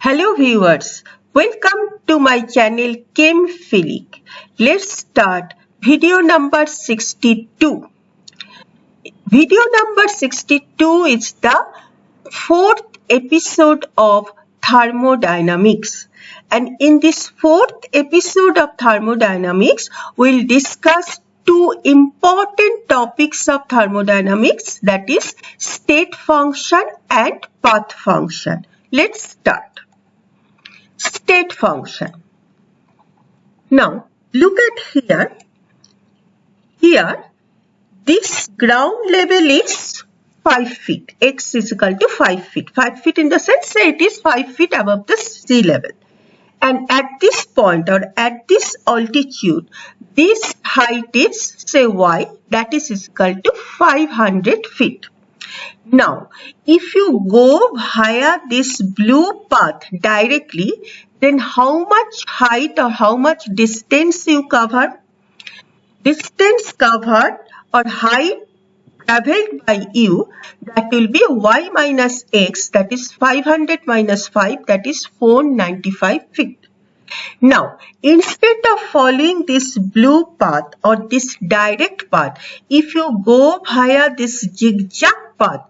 Hello viewers, welcome to my channel Chemphilic. Let's start video number 62. Video number 62 is the fourth episode of Thermodynamics. And in this fourth episode of Thermodynamics, we'll discuss two important topics of thermodynamics, that is state function and path function. Let's start. State function. Now look at here. Here this ground level is 5 feet. X is equal to 5 feet. 5 feet in the sense that it is 5 feet above the sea level. And at this point or at this altitude, this height is say y, that is equal to 500 feet. Now, if you go via this blue path directly, then how much height or how much distance you cover? Distance covered or height travelled by you, that will be y minus x, that is 500 minus 5, that is 495 feet. Now, instead of following this blue path or this direct path, if you go via this zigzag path,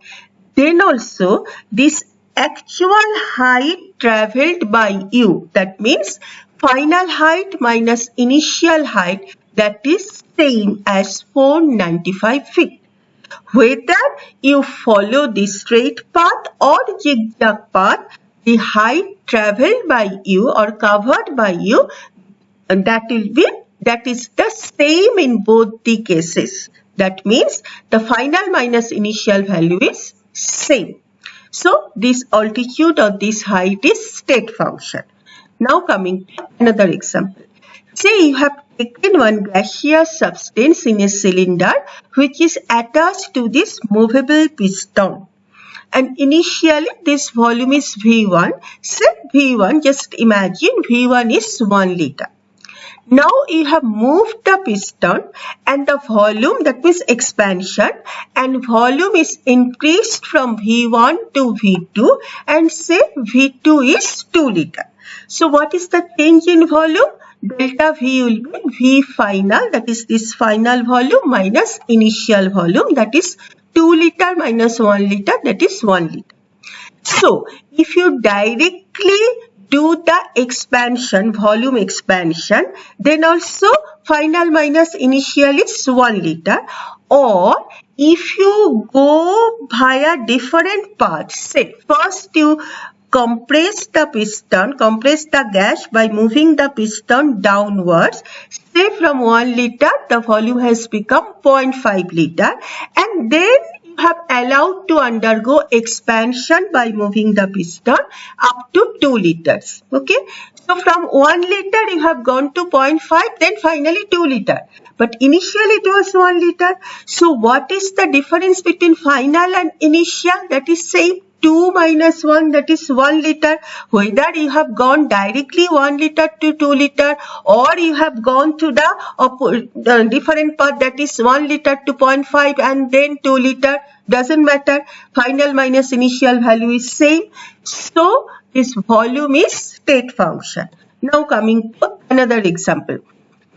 then also this actual height travelled by you, that means final height minus initial height, that is same as 495 feet. Whether you follow the straight path or zigzag path, the height travelled by you or covered by you, that is the same in both the cases. That means the final minus initial value is same. So this altitude or this height is state function. Now coming to another example. Say you have taken one gaseous substance in a cylinder which is attached to this movable piston. And initially this volume is V1. Say V1, just imagine V1 is 1 liter. Now you have moved the piston and the volume, that means expansion, and volume is increased from V1 to V2, and say V2 is 2 liter. So what is the change in volume? Delta V will be V final, that is this final volume minus initial volume, that is 2 liter minus 1 liter, that is 1 liter. So if you directly do the expansion, volume expansion, then also final minus initial is 1 liter. Or if you go via different paths, say first you compress the piston, compress the gas by moving the piston downwards. Say from 1 liter, the volume has become 0.5 liter, and then you have allowed to undergo expansion by moving the piston up to 2 liters. Okay. So from 1 liter you have gone to 0.5, then finally 2 liter. But initially it was 1 liter. So what is the difference between final and initial? That is same. 2 minus 1, that is 1 liter. Whether you have gone directly 1 liter to 2 liter or you have gone to the different path, that is 1 liter to 0.5 and then 2 liter, doesn't matter. Final minus initial value is same. So this volume is state function. Now coming to another example.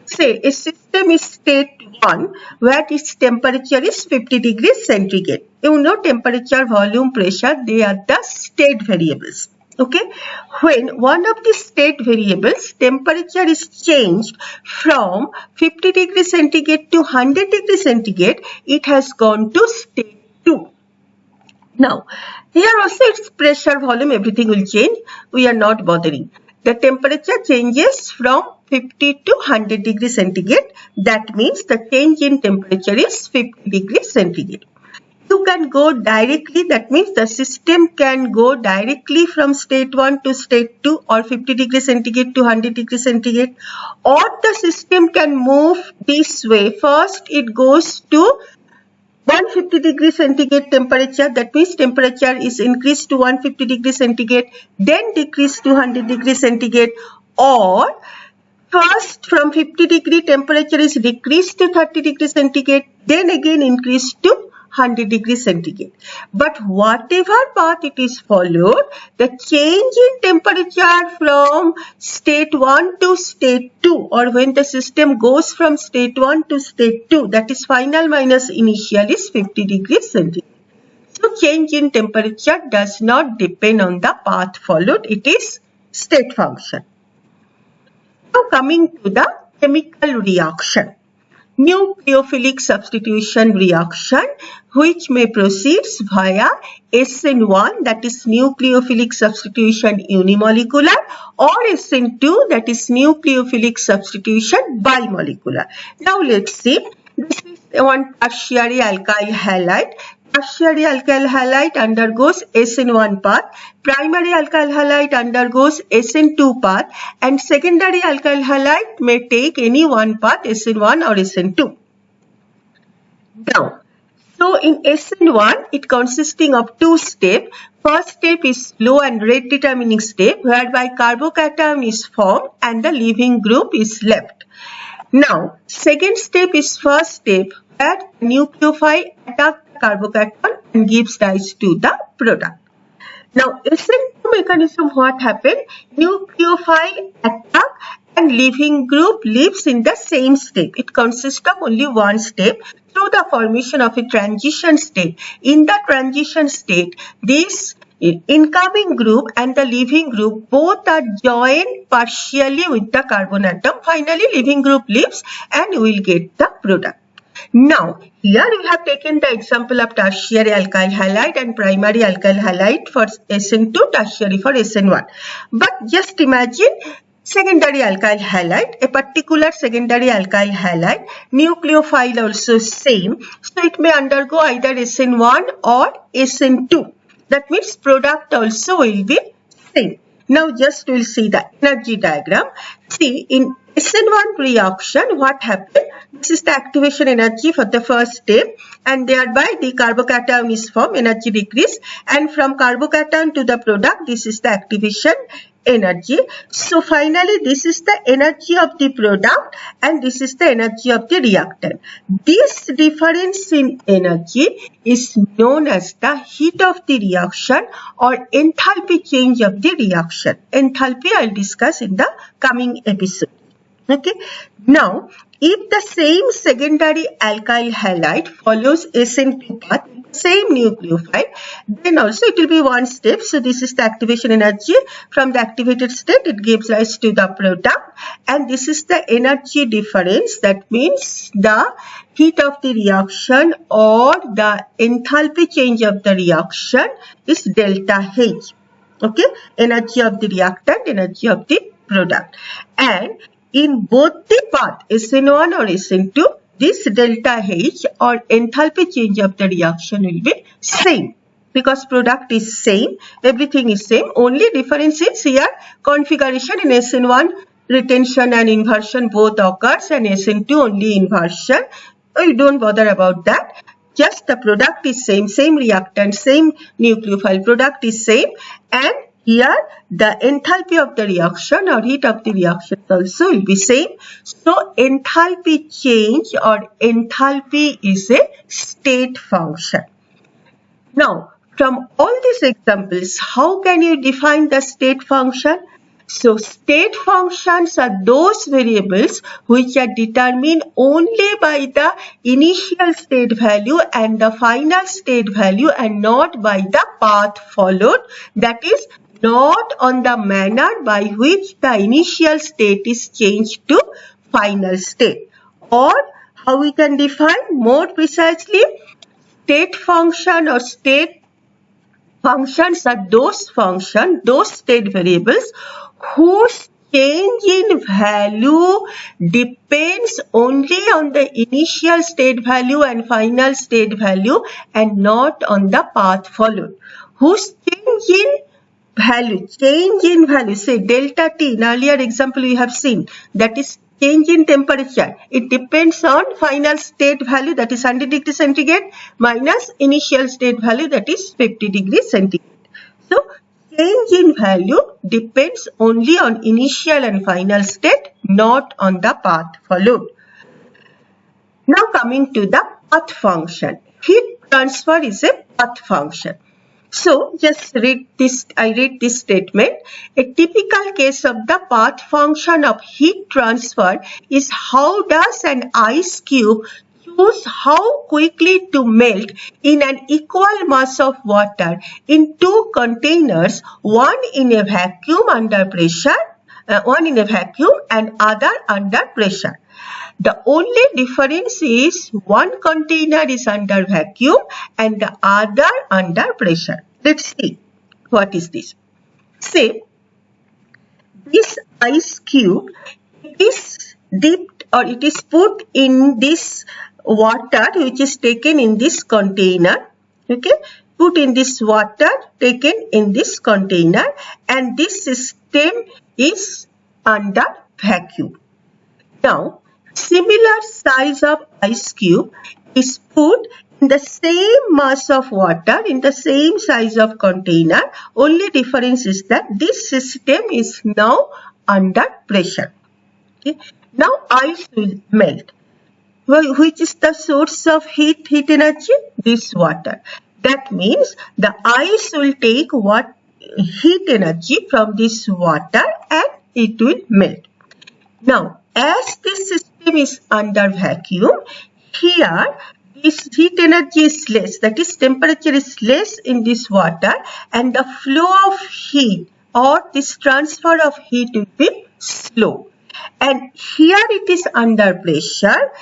Say a system is state 1 where its temperature is 50 degrees centigrade. You know temperature, volume, pressure, they are the state variables. Okay. When one of the state variables temperature is changed from 50 degrees centigrade to 100 degrees centigrade, it has gone to state 2. Now here also its pressure, volume, everything will change. We are not bothering. The temperature changes from 50 to 100 degrees centigrade. That means the change in temperature is 50 degrees centigrade. You can go directly, that means the system can go directly from state 1 to state 2 or 50 degrees centigrade to 100 degrees centigrade, or the system can move this way. First it goes to 150 degrees centigrade temperature, that means temperature is increased to 150 degrees centigrade, then decreased to 100 degrees centigrade, or first from 50 degree temperature is decreased to 30 degrees centigrade, then again increased to 100 degrees centigrade. But whatever path it is followed, the change in temperature from state 1 to state 2, or when the system goes from state 1 to state 2, that is final minus initial, is 50 degrees centigrade. So change in temperature does not depend on the path followed, it is state function. Now coming to the chemical reaction. Nucleophilic substitution reaction, which may proceed via SN1, that is nucleophilic substitution unimolecular, or SN2, that is nucleophilic substitution bimolecular. Now let's see. This is one tertiary alkyl halide. Tertiary alkyl halide undergoes SN1 path, primary alkyl halide undergoes SN2 path, and secondary alkyl halide may take any one path, SN1 or SN2. Now, so in SN1, it consisting of two steps. First step is slow and rate determining step, whereby carbocation is formed and the leaving group is left. Now, second step is first step, where nucleophile attack carbocation and gives rise to the product. Now, SN2 mechanism, what happened? Nucleophile attack and leaving group lives in the same step. It consists of only one step through the formation of a transition state. In the transition state, this incoming group and the leaving group both are joined partially with the carbon atom. Finally, leaving group leaves and we will get the product. Now, here we have taken the example of tertiary alkyl halide and primary alkyl halide for SN2, tertiary for SN1. But just imagine secondary alkyl halide, a particular secondary alkyl halide, nucleophile also same, so it may undergo either SN1 or SN2. That means product also will be same. Now just we'll see the energy diagram. See, in SN1 reaction, what happened? This is the activation energy for the first step, and thereby the carbocation is formed, energy decrease, and from carbocation to the product, this is the activation energy. So finally, this is the energy of the product and this is the energy of the reactant. This difference in energy is known as the heat of the reaction or enthalpy change of the reaction. Enthalpy I will discuss in the coming episode. Okay. Now, if the same secondary alkyl halide follows SN2 path, same nucleophile, then also it will be one step. So this is the activation energy. From the activated state, it gives rise to the product, and this is the energy difference. That means the heat of the reaction or the enthalpy change of the reaction is delta H. Okay, energy of the reactant, energy of the product, and in both the path SN1 or SN2, this delta H or enthalpy change of the reaction will be same because product is same, everything is same. Only difference is here configuration. In SN1 retention and inversion both occurs, and SN2 only inversion. You don't bother about that. Just the product is same reactant, same nucleophile, product is same, and here the enthalpy of the reaction or heat of the reaction also will be same. So enthalpy change or enthalpy is a state function. Now, from all these examples, how can you define the state function? So state functions are those variables which are determined only by the initial state value and the final state value, and not by the path followed, that is not on the manner by which the initial state is changed to final state. Or how we can define more precisely, state function or state functions are those functions, those state variables whose change in value depends only on the initial state value and final state value and not on the path followed. Whose change in value, say delta T, in earlier example we have seen, that is change in temperature. It depends on final state value, that is 100 degrees centigrade, minus initial state value, that is 50 degrees centigrade. So, change in value depends only on initial and final state, not on the path followed. Now coming to the path function. Heat transfer is a path function. So just read this. I read this statement. A typical case of the path function of heat transfer is how does an ice cube choose how quickly to melt in an equal mass of water in two containers, one in a vacuum under pressure, one in a vacuum and other under pressure. The only difference is one container is under vacuum and the other under pressure. Let's see what is this. Say this ice cube, it is dipped or it is put in this water which is taken in this container. Okay, put in this water taken in this container, and this system is under vacuum. Now, similar size of ice cube is put in the same mass of water in the same size of container. Only difference is that this system is now under pressure. Okay. Now ice will melt. Well, which is the source of heat energy? This water. That means the ice will take what heat energy from this water and it will melt. Now, as this system is under vacuum, here this heat energy is less, that is temperature is less in this water, and the flow of heat or this transfer of heat will be slow. And here it is under pressure.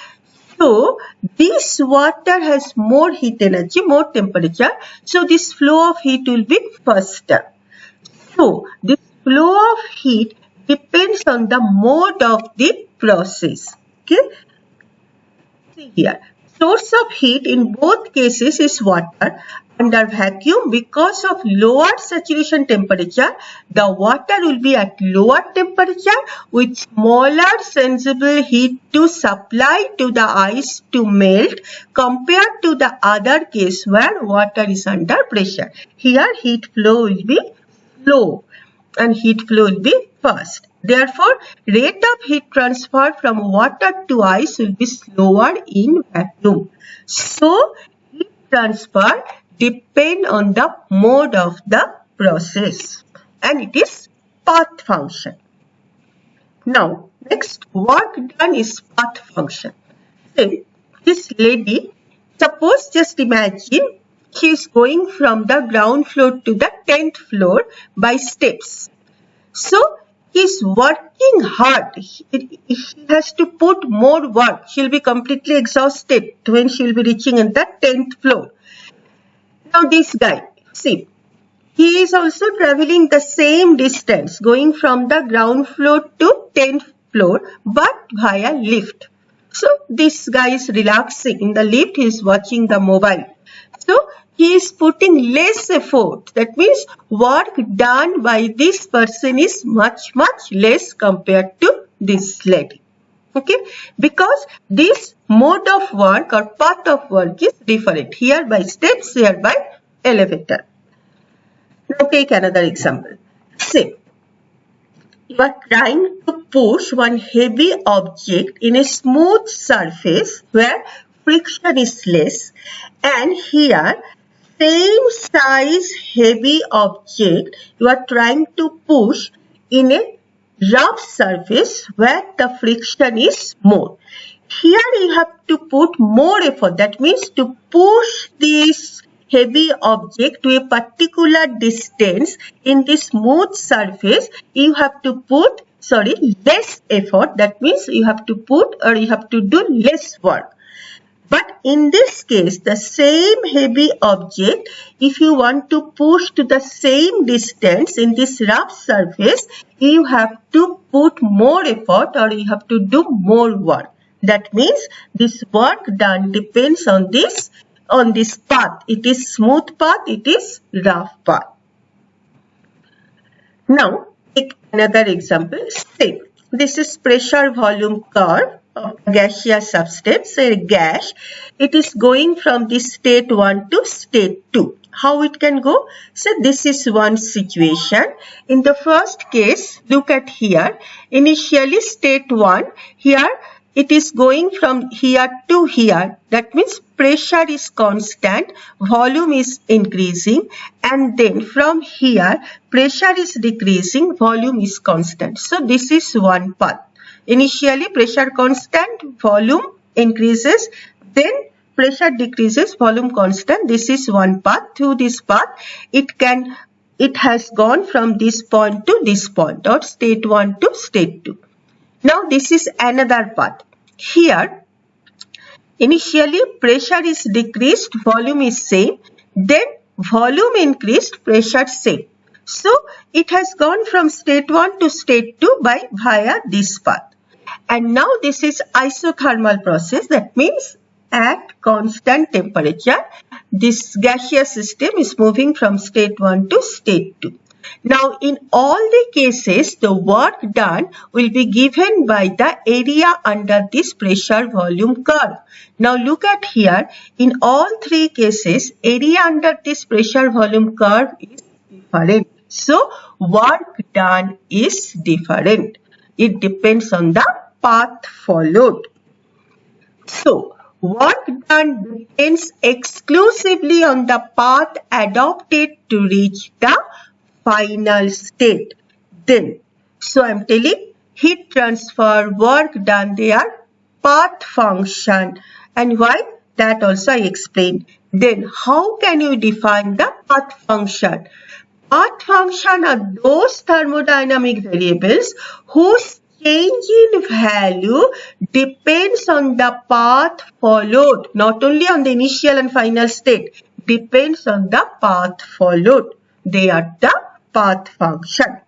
So, this water has more heat energy, more temperature. So, this flow of heat will be faster. So, this flow of heat depends on the mode of the process. Okay. See here. Source of heat in both cases is water. Under vacuum, because of lower saturation temperature, the water will be at lower temperature with smaller sensible heat to supply to the ice to melt compared to the other case where water is under pressure. Here heat flow will be slow and heat flow will be fast. Therefore, rate of heat transfer from water to ice will be slower in vacuum. So, heat transfer depends on the mode of the process and it is path function. Now, next work done is path function. Say, this lady, suppose just imagine she is going from the ground floor to the 10th floor by steps. So, he is working hard. He has to put more work. She will be completely exhausted when she will be reaching in the 10th floor. Now this guy, see, he is also traveling the same distance, going from the ground floor to 10th floor, but via lift. So this guy is relaxing in the lift. He is watching the mobile. So he is putting less effort. That means work done by this person is much less compared to this lady. Okay, because this mode of work or path of work is different. Here by steps, here by elevator. Now take another example. Say, you are trying to push one heavy object in a smooth surface where friction is less, and here same size heavy object you are trying to push in a rough surface where the friction is more. Here you have to put more effort. That means to push this heavy object to a particular distance in this smooth surface, you have to put less effort. That means you have to put or you have to do less work. But in this case, the same heavy object, if you want to push to the same distance in this rough surface, you have to put more effort or you have to do more work. That means this work done depends on this path. It is smooth path, it is rough path. Now, take another example. Say, this is pressure volume curve of a gaseous substance, say a gas. It is going from this state 1 to state 2. How it can go? So this is one situation. In the first case, look at here. Initially state 1, here it is going from here to here. That means pressure is constant, volume is increasing, and then from here pressure is decreasing, volume is constant. So this is one path. Initially pressure constant, volume increases, then pressure decreases, volume constant. This is one path. Through this path, it has gone from this point to this point, or state 1 to state 2. Now this is another path. Here, initially pressure is decreased, volume is same, then volume increased, pressure same. So it has gone from state 1 to state 2 via this path. And now this is isothermal process. That means at constant temperature, this gaseous system is moving from state 1 to state 2. Now in all the cases, the work done will be given by the area under this pressure volume curve. Now look at here, in all three cases, area under this pressure volume curve is different. So work done is different. It depends on the path followed. So work done depends exclusively on the path adopted to reach the final state. Then, so I am telling heat transfer, work done, they are path function. And why? That also I explained. Then, how can you define the path function? Path function are those thermodynamic variables whose change in value depends on the path followed, not only on the initial and final state, depends on the path followed. They are the path function.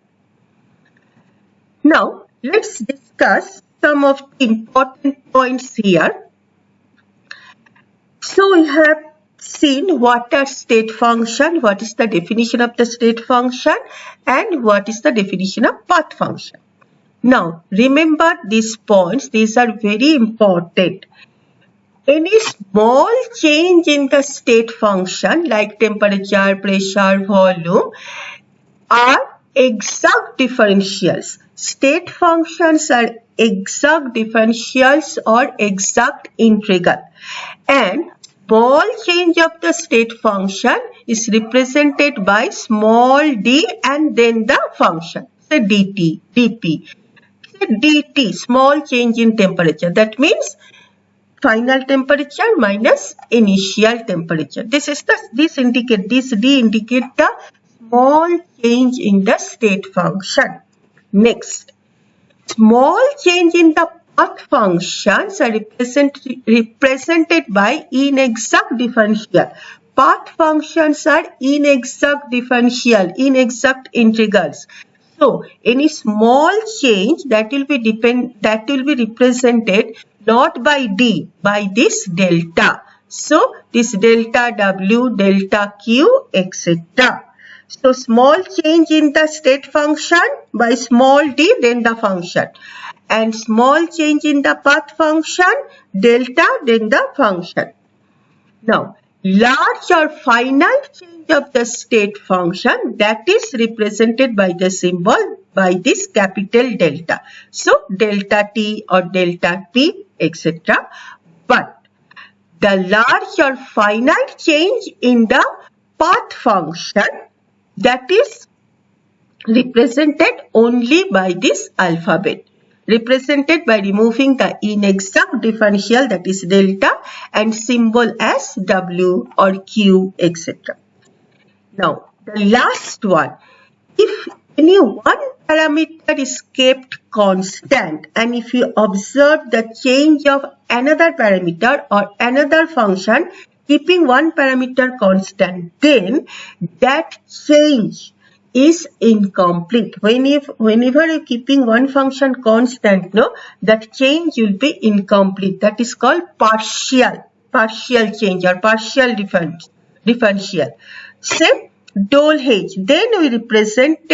Now, let's discuss some of the important points here. So, we have seen what are state function, what is the definition of the state function, and what is the definition of path function. Now, remember these points, these are very important. Any small change in the state function like temperature, pressure, volume are exact differentials. State functions are exact differentials or exact integral. And small change of the state function is represented by small d and then the function. Say dt, dp. Say dt, small change in temperature. That means final temperature minus initial temperature. This d indicate the small change in the state function. Next, small change in the path functions are represented by inexact differential. Path functions are inexact differential, inexact integrals. So any small change that will be represented not by d, by this delta. So this delta w, delta q, etc. So small change in the state function by small d, then the function. And small change in the path function, delta, then the function. Now, large or finite change of the state function, that is represented by the symbol by this capital delta. So, delta t or delta p, etc. But the large or finite change in the path function, that is represented only by this alphabet, represented by removing the inexact differential, that is delta, and symbol as w or q, etc. Now, the last one, if any one parameter is kept constant and if you observe the change of another parameter or another function keeping one parameter constant, then that change is incomplete. Whenever you're keeping one function constant, no, that change will be incomplete. That is called partial change or partial differential. Say dole H, then we represent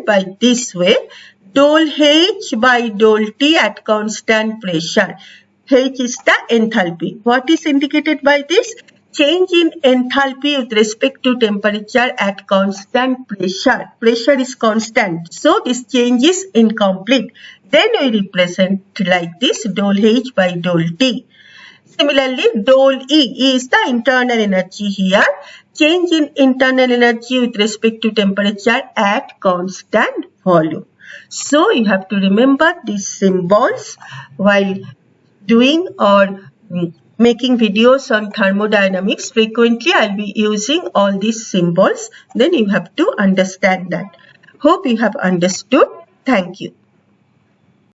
by this way, dole H by dole T at constant pressure. H is the enthalpy. What is indicated by this? Change in enthalpy with respect to temperature at constant pressure. Pressure is constant. So, this change is incomplete. Then we represent like this, dole H by dole T. Similarly, dole E is the internal energy here. Change in internal energy with respect to temperature at constant volume. So you have to remember these symbols while doing or making videos on thermodynamics. Frequently I'll be using all these symbols. Then you have to understand that. Hope you have understood. Thank you.